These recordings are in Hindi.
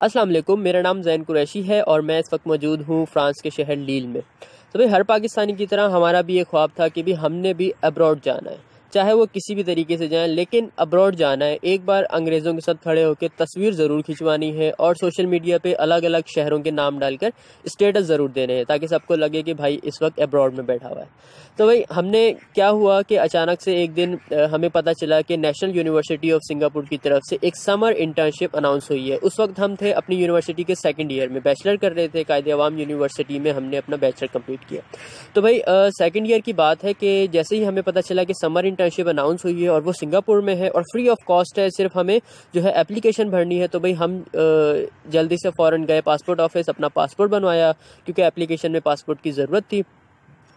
अस्सलाम वालेकुम, मेरा नाम ज़ैन कुरैशी है और मैं इस वक्त मौजूद हूँ फ्रांस के शहर लील में। तो भाई हर पाकिस्तानी की तरह हमारा भी एक ख्वाब था कि भी हमने भी अब्रॉड जाना है, चाहे वो किसी भी तरीके से जाएं, लेकिन अब्रॉड जाना है। एक बार अंग्रेज़ों के साथ खड़े होकर तस्वीर ज़रूर खिंचवानी है और सोशल मीडिया पे अलग अलग शहरों के नाम डालकर स्टेटस ज़रूर देने हैं, ताकि सबको लगे कि भाई इस वक्त अब्रॉड में बैठा हुआ है। तो भाई हमने क्या हुआ कि अचानक से एक दिन हमें पता चला कि नेशनल यूनिवर्सिटी ऑफ सिंगापुर की तरफ से एक समर इंटर्नशिप अनाउंस हुई है। उस वक्त हम थे अपनी यूनिवर्सिटी के सेकंड ईयर में, बैचलर कर रहे थे। कायदे अवाम यूनिवर्सिटी में हमने अपना बैचलर कंप्लीट किया। तो भाई सेकंड ईयर की बात है कि जैसे ही हमें पता चला कि समर इंटर्नशिप अनाउंस हुई है और वो सिंगापुर में है और फ्री ऑफ कॉस्ट है, सिर्फ हमें जो है एप्लीकेशन भरनी है। तो भाई हम जल्दी से फ़ौरन गए पासपोर्ट ऑफिस, अपना पासपोर्ट बनवाया, क्योंकि एप्लीकेशन में पासपोर्ट की ज़रूरत थी।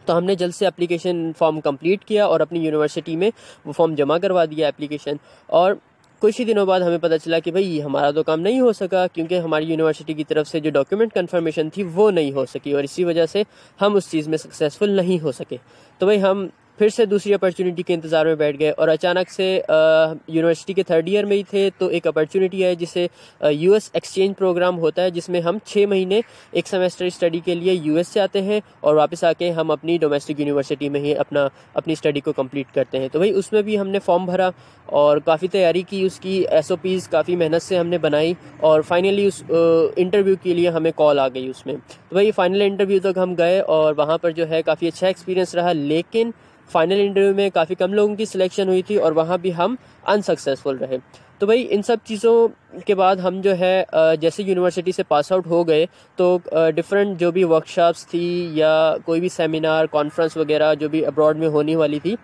तो हमने जल्द से एप्लीकेशन फॉर्म कंप्लीट किया और अपनी यूनिवर्सिटी में वो फॉर्म जमा करवा दिया एप्लीकेशन। और कुछ ही दिनों बाद हमें पता चला कि भाई हमारा तो काम नहीं हो सका, क्योंकि हमारी यूनिवर्सिटी की तरफ से जो डॉक्यूमेंट कंफर्मेशन थी वो नहीं हो सकी और इसी वजह से हम उस चीज़ में सक्सेसफुल नहीं हो सके। तो भाई हम फिर से दूसरी अपॉर्चुनिटी के इंतज़ार में बैठ गए और अचानक से यूनिवर्सिटी के थर्ड ईयर में ही थे तो एक अपॉर्चुनिटी है जिसे यूएस एक्सचेंज प्रोग्राम होता है, जिसमें हम 6 महीने एक सेमेस्टर स्टडी के लिए यूएस से आते हैं और वापस आके हम अपनी डोमेस्टिक यूनिवर्सिटी में ही अपनी स्टडी को कंप्लीट करते हैं। तो भाई उसमें भी हमने फॉर्म भरा और काफ़ी तैयारी की, उसकी एसओपीज़ काफ़ी मेहनत से हमने बनाई और फाइनली उस इंटरव्यू के लिए हमें कॉल आ गई उसमें। तो भाई फाइनल इंटरव्यू तक हम गए और वहाँ पर जो है काफ़ी अच्छा एक्सपीरियंस रहा, लेकिन फाइनल इंटरव्यू में काफ़ी कम लोगों की सिलेक्शन हुई थी और वहाँ भी हम अनसक्सेसफुल रहे। तो भाई इन सब चीज़ों के बाद हम जो है जैसे यूनिवर्सिटी से पास आउट हो गए तो डिफरेंट जो भी वर्कशॉप्स थी या कोई भी सेमिनार कॉन्फ्रेंस वगैरह जो भी अब्रॉड में होने वाली थी,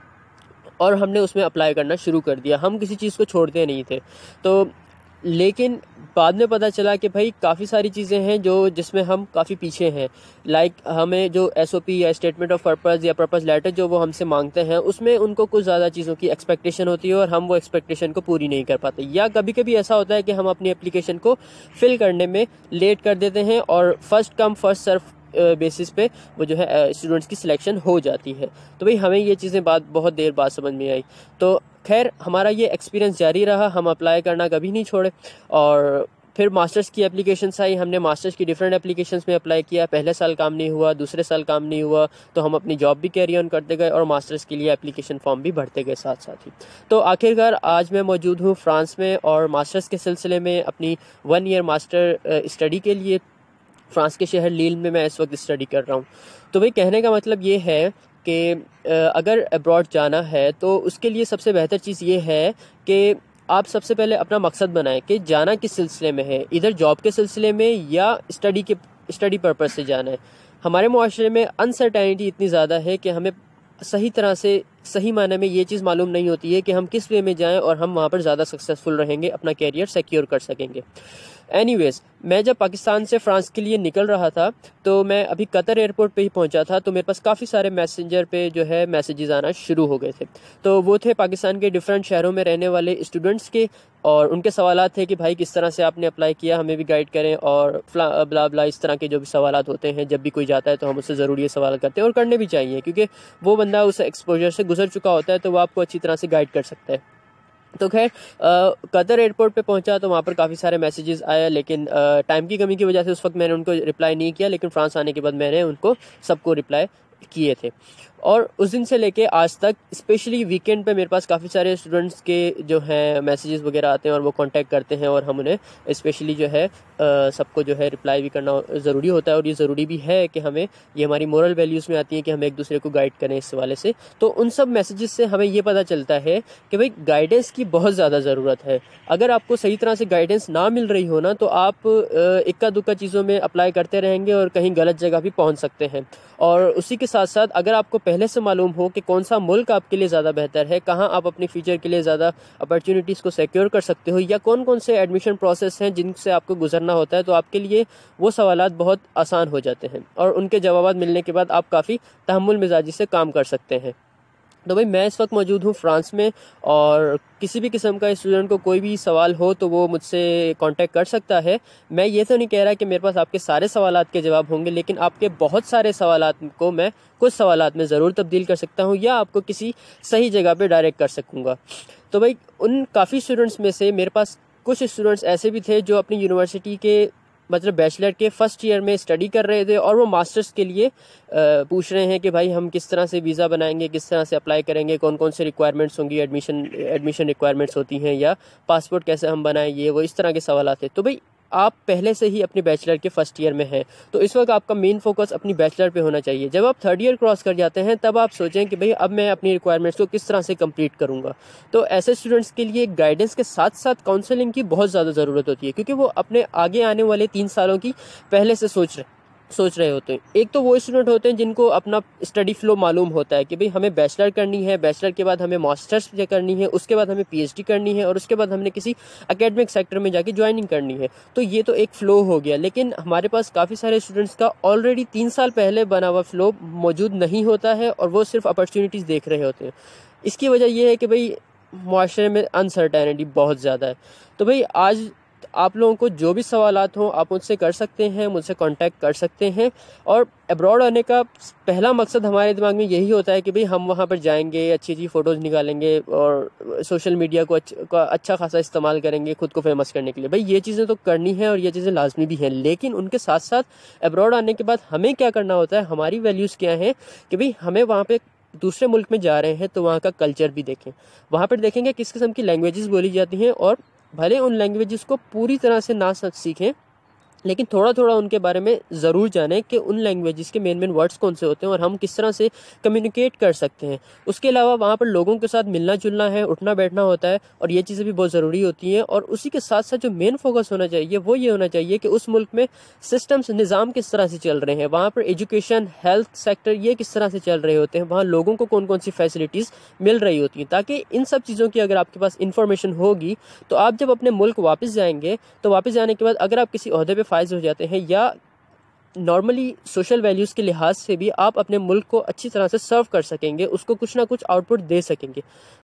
और हमने उसमें अप्लाई करना शुरू कर दिया। हम किसी चीज़ को छोड़ते नहीं थे। तो लेकिन बाद में पता चला कि भाई काफ़ी सारी चीज़ें हैं जिसमें हम काफ़ी पीछे हैं। लाइक हमें जो एसओपी या स्टेटमेंट ऑफ पर्पस या पर्पस लेटर जो वो हमसे मांगते हैं, उसमें उनको कुछ ज़्यादा चीज़ों की एक्सपेक्टेशन होती है और हम वो एक्सपेक्टेशन को पूरी नहीं कर पाते। या कभी कभी ऐसा होता है कि हम अपनी एप्लीकेशन को फिल करने में लेट कर देते हैं और first come first serve basis पे वो जो है स्टूडेंट्स की सिलेक्शन हो जाती है। तो भाई हमें ये चीज़ें बहुत देर बाद समझ में आई। तो खैर हमारा ये एक्सपीरियंस जारी रहा, हम अप्लाई करना कभी नहीं छोड़े। और फिर मास्टर्स की एप्लीकेशंस आई, हमने मास्टर्स की डिफरेंट एप्लीकेशंस में अप्लाई किया। पहले साल काम नहीं हुआ, दूसरे साल काम नहीं हुआ, तो हम अपनी जॉब भी कैरी ऑन करते गए और मास्टर्स के लिए एप्लीकेशन फॉर्म भी भरते गए साथ साथ ही। तो आखिरकार आज मैं मौजूद हूँ फ्रांस में और मास्टर्स के सिलसिले में अपनी 1 ईयर मास्टर स्टडी के लिए फ्रांस के शहर लील में मैं इस वक्त स्टडी कर रहा हूँ। तो भाई कहने का मतलब ये है कि अगर अब्रॉड जाना है तो उसके लिए सबसे बेहतर चीज़ ये है कि आप सबसे पहले अपना मकसद बनाएं कि जाना किस सिलसिले में है, इधर जॉब के सिलसिले में या स्टडी पर्पज़ से जाना है। हमारे मुआशरे में अनसर्टेनिटी इतनी ज़्यादा है कि हमें सही तरह से सही मायने में ये चीज़ मालूम नहीं होती है कि हम किस वे में जाएं और हम वहाँ पर ज़्यादा सक्सेसफुल रहेंगे, अपना कैरियर सिक्योर कर सकेंगे। एनीवेज, मैं जब पाकिस्तान से फ्रांस के लिए निकल रहा था तो मैं अभी कतर एयरपोर्ट पे ही पहुंचा था, तो मेरे पास काफ़ी सारे मैसेंजर पे जो है मैसेजेस आना शुरू हो गए थे। तो वो थे पाकिस्तान के डिफरेंट शहरों में रहने वाले स्टूडेंट्स के, और उनके सवालात थे कि भाई किस तरह से आपने अप्लाई किया, हमें भी गाइड करें और ब्ला ब्ला इस तरह के जो भी सवालात होते हैं। जब भी कोई जाता है तो हम उससे ज़रूर ये सवाल करते हैं और करने भी चाहिए, क्योंकि वो बंदा उस एक्सपोजर से गुजर चुका होता है तो वो आपको अच्छी तरह से गाइड कर सकता है। तो खैर कतर एयरपोर्ट पे पहुंचा तो वहाँ पर काफ़ी सारे मैसेजेस आए, लेकिन टाइम की कमी की वजह से उस वक्त मैंने उनको रिप्लाई नहीं किया, लेकिन फ्रांस आने के बाद मैंने उनको सबको रिप्लाई किए थे। और उस दिन से लेके आज तक स्पेशली वीकेंड पे मेरे पास काफ़ी सारे स्टूडेंट्स के जो हैं मैसेजेस वगैरह आते हैं और वो कांटेक्ट करते हैं और हम उन्हें स्पेशली जो है सबको जो है रिप्लाई भी करना ज़रूरी होता है। और ये ज़रूरी भी है कि हमें, ये हमारी मोरल वैल्यूज़ में आती है कि हम एक दूसरे को गाइड करें इस हवाले से। तो उन सब मैसेजेस से हमें ये पता चलता है कि भाई गाइडेंस की बहुत ज़्यादा ज़रूरत है। अगर आपको सही तरह से गाइडेंस ना मिल रही हो ना, तो आप इक्का दुक्का चीज़ों में अप्लाई करते रहेंगे और कहीं गलत जगह भी पहुँच सकते हैं। और उसी के साथ साथ अगर आपको पहले से मालूम हो कि कौन सा मुल्क आपके लिए ज़्यादा बेहतर है, कहाँ आप अपने फ्यूचर के लिए ज़्यादा अपॉर्चुनिटीज़ को सिक्योर कर सकते हो, या कौन कौन से एडमिशन प्रोसेस हैं जिनसे आपको गुजरना होता है, तो आपके लिए वो सवालात बहुत आसान हो जाते हैं और उनके जवाब मिलने के बाद आप काफ़ी तहम्मुल मिजाजी से काम कर सकते हैं। तो भाई मैं इस वक्त मौजूद हूँ फ्रांस में और किसी भी किस्म का स्टूडेंट को कोई भी सवाल हो तो वो मुझसे कांटेक्ट कर सकता है। मैं ये तो नहीं कह रहा कि मेरे पास आपके सारे सवालात के जवाब होंगे, लेकिन आपके बहुत सारे सवालात को मैं कुछ सवालात में ज़रूर तब्दील कर सकता हूँ या आपको किसी सही जगह पे डायरेक्ट कर सकूँगा। तो भाई उन काफ़ी स्टूडेंट्स में से मेरे पास कुछ स्टूडेंट्स ऐसे भी थे जो अपनी यूनिवर्सिटी के मतलब बैचलर के फर्स्ट ईयर में स्टडी कर रहे थे और वो मास्टर्स के लिए पूछ रहे हैं कि भाई हम किस तरह से वीज़ा बनाएंगे, किस तरह से अप्लाई करेंगे, कौन कौन से रिक्वायरमेंट्स होंगी, एडमिशन रिक्वायरमेंट्स होती हैं, या पासपोर्ट कैसे हम बनाएं, ये वो इस तरह के सवाल थे। तो भाई आप पहले से ही अपने बैचलर के फर्स्ट ईयर में हैं, तो इस वक्त आपका मेन फोकस अपनी बैचलर पे होना चाहिए। जब आप थर्ड ईयर क्रॉस कर जाते हैं तब आप सोचें कि भाई अब मैं अपनी रिक्वायरमेंट्स को किस तरह से कंप्लीट करूंगा। तो ऐसे स्टूडेंट्स के लिए गाइडेंस के साथ साथ काउंसलिंग की बहुत ज़्यादा ज़रूरत होती है, क्योंकि वो अपने आगे आने वाले 3 सालों की पहले से सोच रहे होते हैं। एक तो वो स्टूडेंट होते हैं जिनको अपना स्टडी फ्लो मालूम होता है कि भाई हमें बैचलर करनी है, बैचलर के बाद हमें मास्टर्स करनी है, उसके बाद हमें पीएचडी करनी है और उसके बाद हमने किसी एकेडमिक सेक्टर में जाके ज्वाइनिंग करनी है। तो ये तो एक फ़्लो हो गया, लेकिन हमारे पास काफ़ी सारे स्टूडेंट्स का ऑलरेडी 3 साल पहले बना हुआ फ़्लो मौजूद नहीं होता है और वो सिर्फ अपॉर्चुनिटीज़ देख रहे होते हैं। इसकी वजह यह है कि भाई माशरे में अनसर्टेनिटी बहुत ज़्यादा है। तो भाई आज आप लोगों को जो भी सवालात हों आप मुझसे कर सकते हैं, मुझसे कांटेक्ट कर सकते हैं। और अब्रॉड आने का पहला मकसद हमारे दिमाग में यही होता है कि भाई हम वहाँ पर जाएंगे, अच्छी अच्छी फ़ोटोज़ निकालेंगे और सोशल मीडिया को अच्छा खासा इस्तेमाल करेंगे खुद को फेमस करने के लिए। भाई ये चीज़ें तो करनी है और ये चीज़ें लाजमी भी हैं, लेकिन उनके साथ साथ अब्रॉड आने के बाद हमें क्या करना होता है, हमारी वैल्यूज़ क्या हैं कि भाई हमें वहाँ पर दूसरे मुल्क में जा रहे हैं तो वहाँ का कल्चर भी देखें, वहाँ पर देखेंगे किस किस्म की लैंग्वेजेस बोली जाती हैं, और भले उन लैंग्वेजेस को पूरी तरह से ना सीखें लेकिन थोड़ा थोड़ा उनके बारे में ज़रूर जानें कि उन लैंग्वेजेस के मेन वर्ड्स कौन से होते हैं और हम किस तरह से कम्युनिकेट कर सकते हैं। उसके अलावा वहाँ पर लोगों के साथ मिलना जुलना है, उठना बैठना होता है और ये चीज़ें भी बहुत ज़रूरी होती हैं। और उसी के साथ साथ जो मेन फोकस होना चाहिए वो ये होना चाहिए कि उस मुल्क में सिस्टम्स, निज़ाम किस तरह से चल रहे हैं, वहाँ पर एजुकेशन, हेल्थ सेक्टर ये किस तरह से चल रहे होते हैं, वहाँ लोगों को कौन कौन सी फैसिलिटीज़ मिल रही होती हैं। ताकि इन सब चीज़ों की अगर आपके पास इंफॉर्मेशन होगी तो आप जब अपने मुल्क वापस जाएंगे तो वापस जाने के बाद अगर आप किसी ओहदे पे फाइज हो जाते हैं या नॉर्मली सोशल वैल्यूज़ के लिहाज से भी आप अपने मुल्क को अच्छी तरह से सर्व कर सकेंगे, उसको कुछ ना कुछ आउटपुट दे सकेंगे।